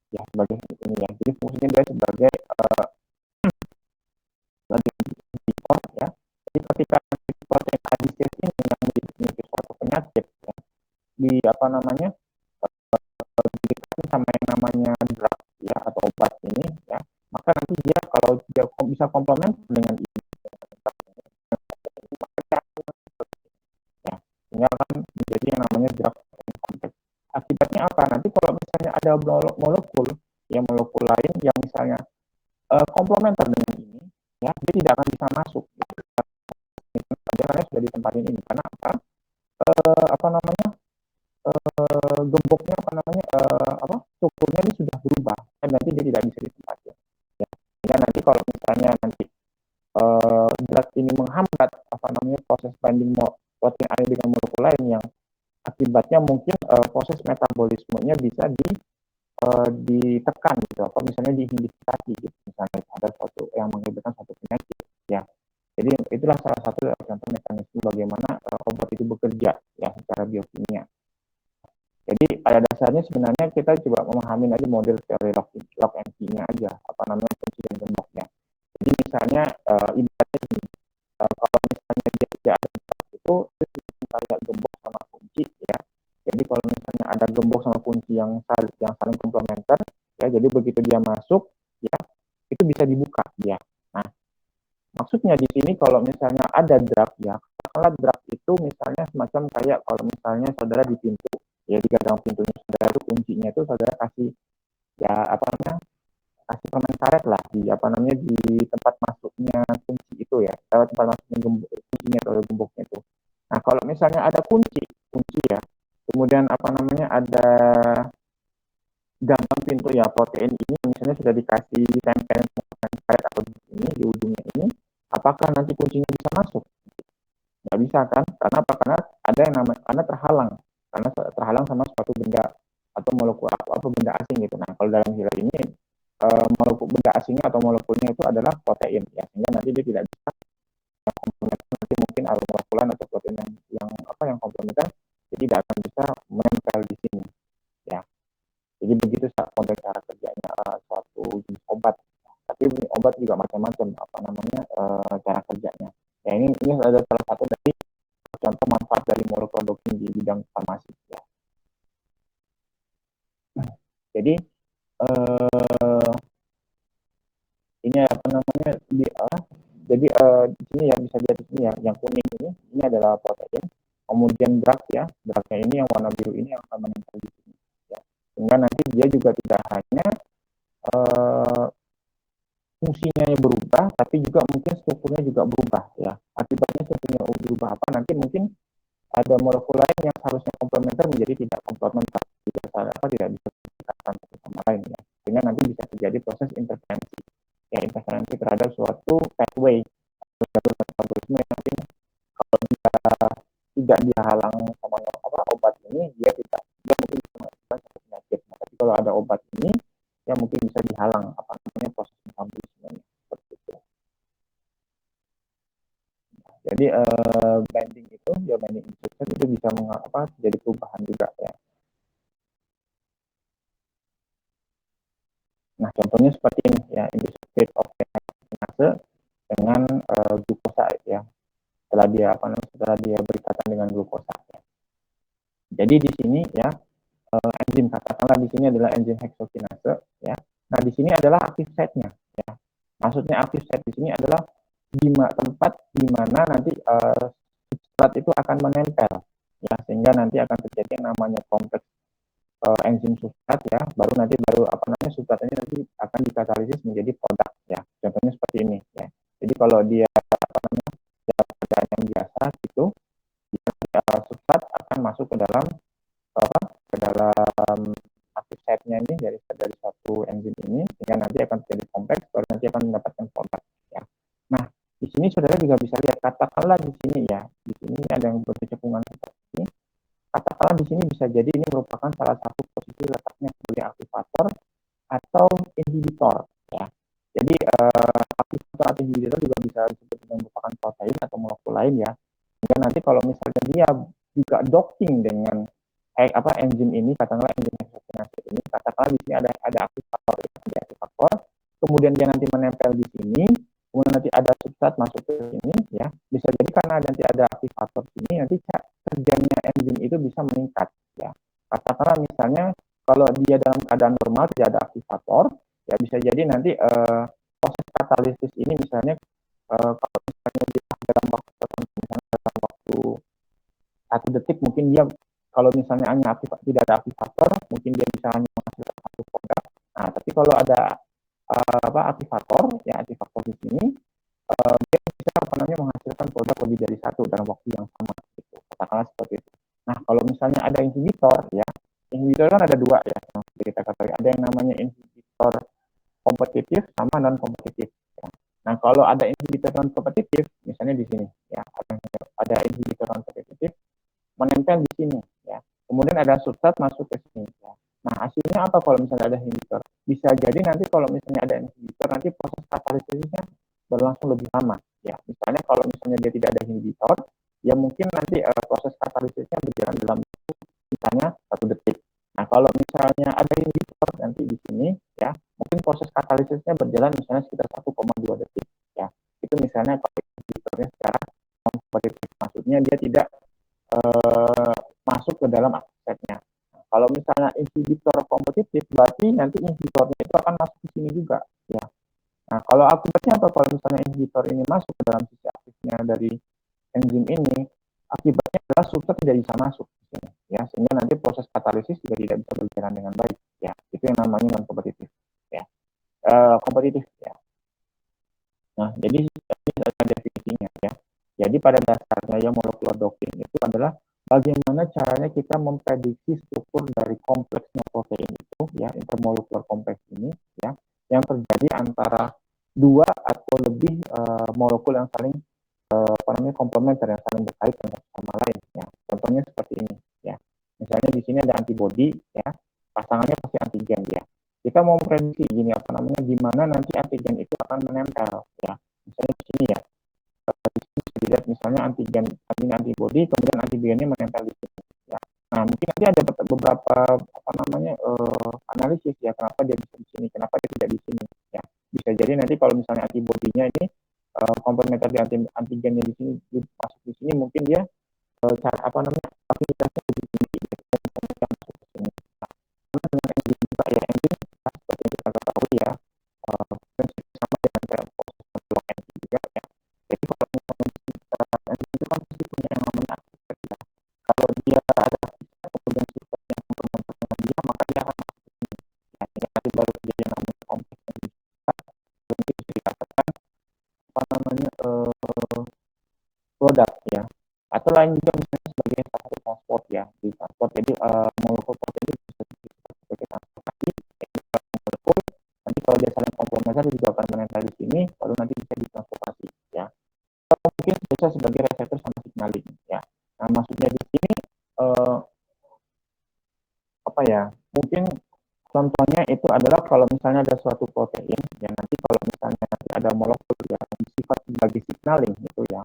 Ya, sebagai ini ya. Jadi fungsinya dia sebagai inhibitor ya. Jadi ketika protein adisis ini yang memiliki suatu penyakit ya, didekatkan sama yang namanya drug ya atau obat ini ya, maka nanti dia kalau dia bisa komplement dengan ini ya, sehingga akan menjadi yang namanya drug kompleks. Akibatnya apa? Nanti kalau misalnya ada molekul lain yang misalnya komplementer dengan ini ya, dia tidak akan bisa masuk karena sudah ditempatin ini. Karena gemboknya strukturnya ini sudah berubah dan nanti dia tidak bisa ditempatin ya. Sehingga nanti kalau misalnya nanti drug ini menghambat proses binding protein A dengan molekul lain yang akibatnya mungkin proses metabolismenya bisa ditekan gitu, atau misalnya diinhibitasi gitu, misalnya ada suatu yang mengakibatkan suatu penyakit ya. Jadi itulah salah satu contoh mekanisme bagaimana obat itu bekerja ya secara biokimia. Jadi pada dasarnya sebenarnya kita coba memahami aja model teori lock and key-nya aja, kunci dan gemboknya. Jadi misalnya ibaratnya ini, kalau misalnya dia tidak ada itu kayak gembok sama kunci ya. Jadi kalau misalnya ada gembok sama kunci yang saling komplementer ya, jadi begitu dia masuk ya, itu bisa dibuka ya. Nah, maksudnya di sini kalau misalnya ada drug ya, katakanlah drug itu misalnya semacam kayak kalau misalnya saudara di pintu ya, di gagang pintunya saudara itu kuncinya itu saudara kasih ya kasih permen karet lah di di tempat masuknya kunci itu ya, tempat masuknya kuncinya atau gemboknya itu. Nah, kalau misalnya ada kunci ya, kemudian ada gagang pintu ya, protein ini misalnya sudah dikasih tempel karet atau ini di ujungnya ini, apakah nanti kuncinya bisa masuk? Nggak bisa kan? Karena apa? Karena ada yang namanya terhalang sama suatu benda atau molekul atau benda asing gitu. Nah, kalau dalam hal ini molekul benda asingnya atau molekulnya itu adalah protein ya, sehingga nanti dia tidak bisa komplementer, nanti mungkin molekulan atau protein yang komplementer jadi tidak akan bisa menempel di sini ya. Jadi begitu model cara kerjanya suatu jenis obat. Tapi obat juga macam-macam cara kerjanya. Ya, ini adalah salah satu dari contoh manfaat dari molecular di bidang farmasi ya. Jadi ini jadi di sini ya bisa dilihat di sini ya, yang kuning ini adalah protein, kemudian drug ya, drugnya ini yang warna biru ini yang akan menempel di sini ya. sehingga nanti dia juga tidak hanya fungsinya berubah, tapi juga mungkin strukturnya juga berubah ya. Akibatnya strukturnya berubah apa? Nanti mungkin ada molekul lain yang seharusnya komplementer menjadi tidak komplementer, tidak bisa dikatakan satu sama lain ya. Sehingga nanti bisa terjadi proses interferensi, ya interferensi terhadap suatu pathway jalur metabolisme yang nanti kalau dia tidak dihalang sama obat ini, dia mungkin bisa mengakibatkan satu penyakit. Nah, tapi kalau ada obat ini, ya mungkin bisa dihalang proses metabolisme seperti itu. Jadi binding itu, ya binding insertion itu bisa terjadi perubahan juga ya. Nah, contohnya seperti ini ya, industri of kinase dengan glukosa ya. Setelah dia berikatan dengan glukosa. Ya. Jadi di sini ya enzim katakanlah di sini adalah enzim heksokinase ya. Nah, di sini adalah active site-nya ya. Maksudnya active site di sini adalah tempat di mana nanti substrat itu akan menempel ya, sehingga nanti akan terjadi yang namanya kompleks enzim substrat ya, baru substrat ini nanti akan dikatalisis menjadi produk ya. Contohnya seperti ini ya. Jadi kalau dia keadaan yang biasa gitu, substrat akan masuk ke dalam active site-nya ini dari satu enzim ini, sehingga nanti akan terjadi kompleks, baru nanti akan mendapatkan produk ya. Nah, di sini saudara juga bisa lihat, katakanlah di sini ya, di sini ada yang bercepungan seperti ini. Katakanlah di sini bisa jadi ini merupakan salah satu posisi letaknya sebagai aktivator atau inhibitor ya. Jadi aktivator atau inhibitor juga bisa disebut dengan merupakan protein atau molekul lain ya. Sehingga nanti kalau misalnya dia juga docking dengan enzim ini, katakanlah enzim heksokinase ini, katakanlah di sini ada aktivator, kemudian dia nanti menempel di sini, kemudian nanti ada substrat masuk ke sini ya, bisa jadi karena nanti ada aktivator sini, nanti kerjanya enzim itu bisa meningkat ya. Katakanlah misalnya kalau dia dalam keadaan normal tidak ada aktivator ya, bisa jadi nanti proses katalisis ini misalnya kalau misalnya dia dalam waktu misalnya 1 detik, mungkin dia kalau misalnya hanya tidak ada aktivator, mungkin dia bisa hanya menghasilkan satu produk. Nah, tapi kalau ada aktivator di sini, dia bisa menghasilkan produk lebih dari satu dalam waktu yang sama. Gitu. Katakanlah seperti itu. Nah, kalau misalnya ada inhibitor, ya, inhibitor kan ada 2 ya, yang kita katakan. Ada yang namanya inhibitor kompetitif sama non kompetitif. Ya. Nah, kalau ada inhibitor non kompetitif, misalnya di sini, ya, ada inhibitor non kompetitif menempel di sini ya. Kemudian ada substrat masuk ke sini ya. Nah, hasilnya apa kalau misalnya ada inhibitor? Bisa jadi nanti kalau misalnya ada inhibitor, nanti proses katalisisnya berlangsung lebih lama ya. Misalnya kalau misalnya dia tidak ada inhibitor, ya mungkin nanti proses katalisisnya berjalan dalam misalnya 1 detik. Nah, kalau misalnya ada inhibitor nanti di sini ya, mungkin proses katalisisnya berjalan misalnya sekitar 1,2 detik ya. Itu misalnya kalau inhibitornya secara kompetitif, maksudnya dia tidak masuk ke dalam active site-nya. Nah, kalau misalnya inhibitor kompetitif, berarti nanti inhibitornya itu akan masuk ke sini juga ya. Nah, kalau akibatnya apa kalau misalnya inhibitor ini masuk ke dalam sisi aktifnya dari enzim ini, akibatnya adalah substrat tidak bisa masuk ke sini ya, sehingga nanti proses katalisis juga tidak bisa berjalan dengan baik ya. Itu yang namanya non kompetitif ya. Kompetitif ya. Nah, jadi ini adalah definisinya ya. Jadi pada dasarnya ya molekular docking itu adalah bagaimana caranya kita memprediksi struktur dari kompleksnya protein itu ya, intermolekular kompleks ini ya, yang terjadi antara 2 atau lebih molekul yang saling komplementer, yang saling berkaitan satu sama lain ya. Contohnya seperti ini ya. Misalnya di sini ada antibodi ya, pasangannya pasti antigen ya. Kita mau memprediksi gini di mana nanti antigen itu akan menempel ya. Misalnya di sini ya. Dilihat misalnya antibodi, kemudian antigennya menempel di sini ya. Nah, mungkin nanti ada beberapa analisis ya, kenapa dia bisa di sini, kenapa dia tidak di sini ya. Bisa jadi nanti kalau misalnya antibodinya ini komplementer di antigennya di sini masuk di sini, mungkin dia aktivitasnya lebih tinggi dan masuk ke sini. Nah, dengan enzim juga ya, enzim seperti yang kita ketahui ya, prinsip sama dengan kayak proses memblok enzim juga ya. Jadi kalau misalnya enzim itu kan pasti punya yang namanya aktivitas ya. Kalau dia ada aktivitas kemudian sistem yang komplementer dengan dia, maka dia akan padat ya, atau lain juga misalnya sebagai salah satu transport ya, di transport. Jadi molekul protein itu bisa disebut sebagai transportasi. Molekul nanti kalau dia saling komplementer juga akan menempel di sini, lalu nanti bisa ditransportasi ya. Atau mungkin bisa sebagai reseptor sama signaling ya. Nah, maksudnya di sini apa ya? Mungkin contohnya itu adalah kalau misalnya ada suatu protein, ya nanti kalau misalnya nanti ada molekul yang bersifat sebagai signaling gitu ya,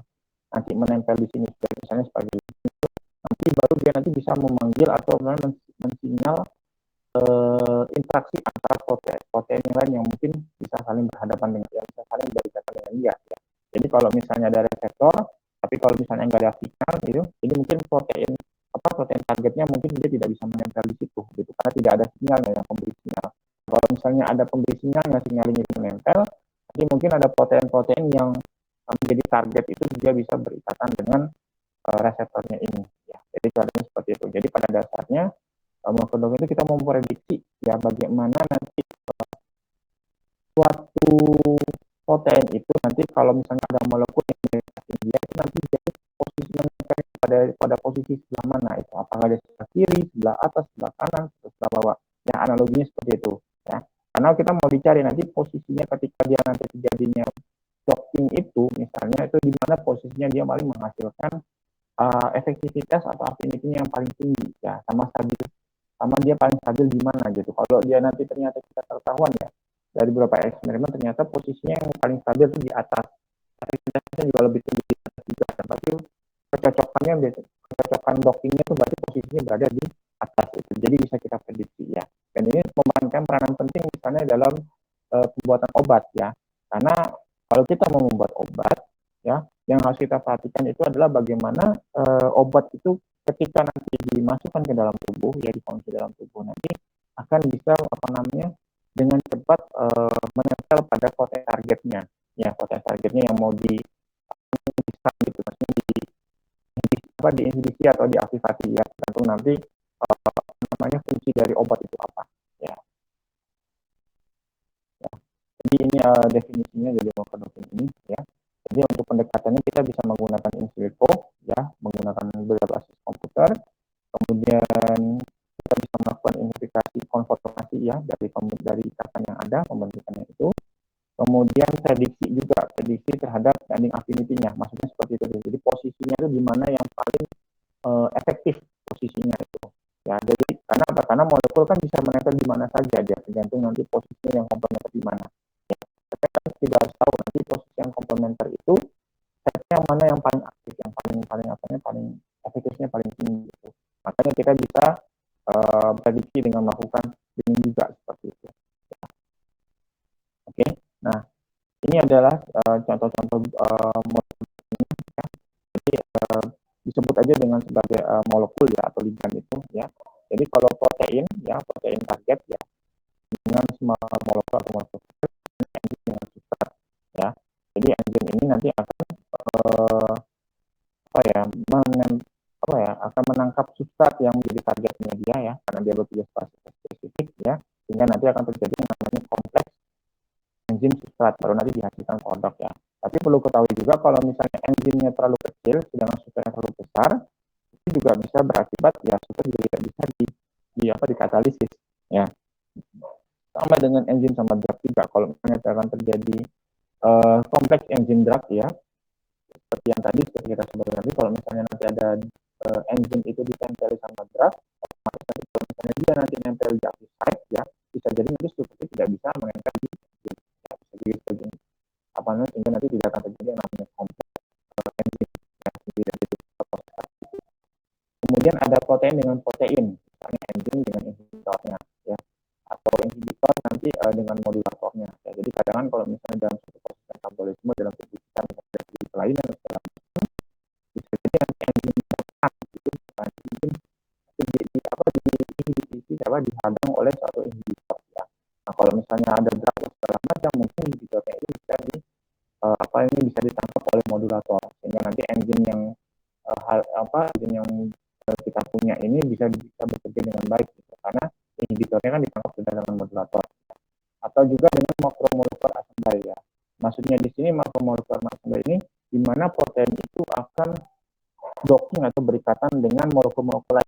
nanti menempel di sini misalnya sebagai nanti baru dia nanti bisa memanggil atau mensinyal interaksi antara protein yang lain yang mungkin bisa saling berhadapan dengan dia, bisa saling berhadapan dengan dia. Ya. Jadi kalau misalnya ada reseptor, tapi kalau misalnya nggak ada signal gitu, jadi mungkin protein targetnya mungkin dia tidak bisa menempel di situ, gitu karena tidak ada sinyalnya yang pemberi sinyal. Kalau misalnya ada pemberi sinyalnya, sinyalnya itu menempel, jadi mungkin ada protein-protein yang menjadi target itu dia bisa berikatan dengan reseptornya ini. Ya. Jadi caranya seperti itu. Jadi pada dasarnya molekul itu kita mau memprediksi ya bagaimana nanti suatu protein itu nanti kalau misalnya ada molekul yang mendekati dia itu nanti jadi posisinya pada posisi sebelah mana itu, apakah dia sebelah kiri, sebelah atas, sebelah kanan, sebelah bawah. Ya analoginya seperti itu ya. Karena kita mau dicari nanti posisinya ketika dia nanti terjadinya docking itu misalnya itu di mana posisinya dia paling menghasilkan efektivitas atau affinity yang paling tinggi ya, sama dia paling stabil di mana gitu. Kalau dia nanti ternyata kita ketahuan ya dari beberapa eksperimen ternyata posisinya yang paling stabil itu di atas, efektivitasnya juga lebih tinggi di atas juga, tapi kecocokan dockingnya itu berarti posisinya berada di atas itu. Jadi bisa kita prediksi ya. Dan ini memainkan peranan penting misalnya dalam pembuatan obat ya. Karena kalau kita mau membuat obat ya, yang harus kita perhatikan itu adalah bagaimana obat itu ketika nanti dimasukkan ke dalam tubuh ya, dikonsumsi dalam tubuh nanti akan bisa dengan cepat menempel pada protein targetnya ya, protein targetnya yang mau di gitu, maksudnya diinhibisi atau diaktifasi ya, tergantung nanti fungsi dari obat itu apa ya. Jadi ini definisinya dari molekul ini ya. Jadi untuk pendekatannya kita bisa menggunakan in silico ya, menggunakan berbasis komputer. Kemudian kita bisa melakukan identifikasi konformasi ya dari ikatan yang ada pembentukannya itu. Kemudian prediksi terhadap binding affinity-nya, maksudnya seperti itu. Jadi posisinya itu di mana yang paling efektif posisinya itu. Ya, jadi karena molekul kan bisa menempel di mana saja dia, tergantung nanti posisinya yang komplementer di mana. Ya, kita tidak harus tahu nanti posisi yang komplementer itu yang mana yang paling aktif, yang paling efektifnya paling tinggi gitu. Makanya kita bisa prediksi dengan melakukan screening juga seperti itu. Ya. Oke, nah ini adalah contoh-contoh molekul ini ya. Jadi disebut aja dengan sebagai molekul ya atau ligand itu ya. Jadi kalau protein target ya dengan semua molekul atau molekul enzim dengan substrat ya. Jadi enzim ini nanti akan akan menangkap substrat yang menjadi targetnya dia ya, karena dia bekerja spesifik ya, sehingga nanti akan terjadi yang namanya kompleks enzim substrat, baru nanti dihasilkan produk ya. Tapi perlu ketahui juga kalau misalnya enzimnya terlalu kecil sedangkan substratnya terlalu besar, itu juga bisa berakibat ya substrat juga tidak bisa dikatalisis ya. Sama dengan enzim sama drug juga, kalau misalnya akan terjadi kompleks enzim drug ya, seperti yang tadi seperti kita sebutkan tadi, kalau misalnya nanti ada enzim itu ditempel sama drug, otomatis kalau misalnya dia nanti nempel di active site ya, bisa jadi nanti struktur tidak bisa menempel di ya, bisa jadi seperti sehingga nanti tidak akan terjadi yang namanya kompleks enzim ya, kemudian ada protein dengan protein, misalnya enzim dengan inhibitornya ya, atau inhibitor nanti dengan modulatornya ya. Jadi kadang kalau misalnya dalam suatu proses metabolisme dalam tubuh kita ada kelainan segala macam, bisa jadi nanti enzim itu dihadang oleh suatu inhibitor ya. Nah kalau misalnya ada drug segala macam, mungkin inhibitornya itu bisa bisa ditangkap oleh modulator, sehingga nanti enzim yang kita punya ini bisa bekerja dengan baik gitu, karena inhibitornya kan ditangkap dengan modulator. Atau juga dengan makromolekular assembly ya. Maksudnya di sini makromolekular assembly ini di di mana protein itu akan docking atau berikatan dengan molekul-molekul lain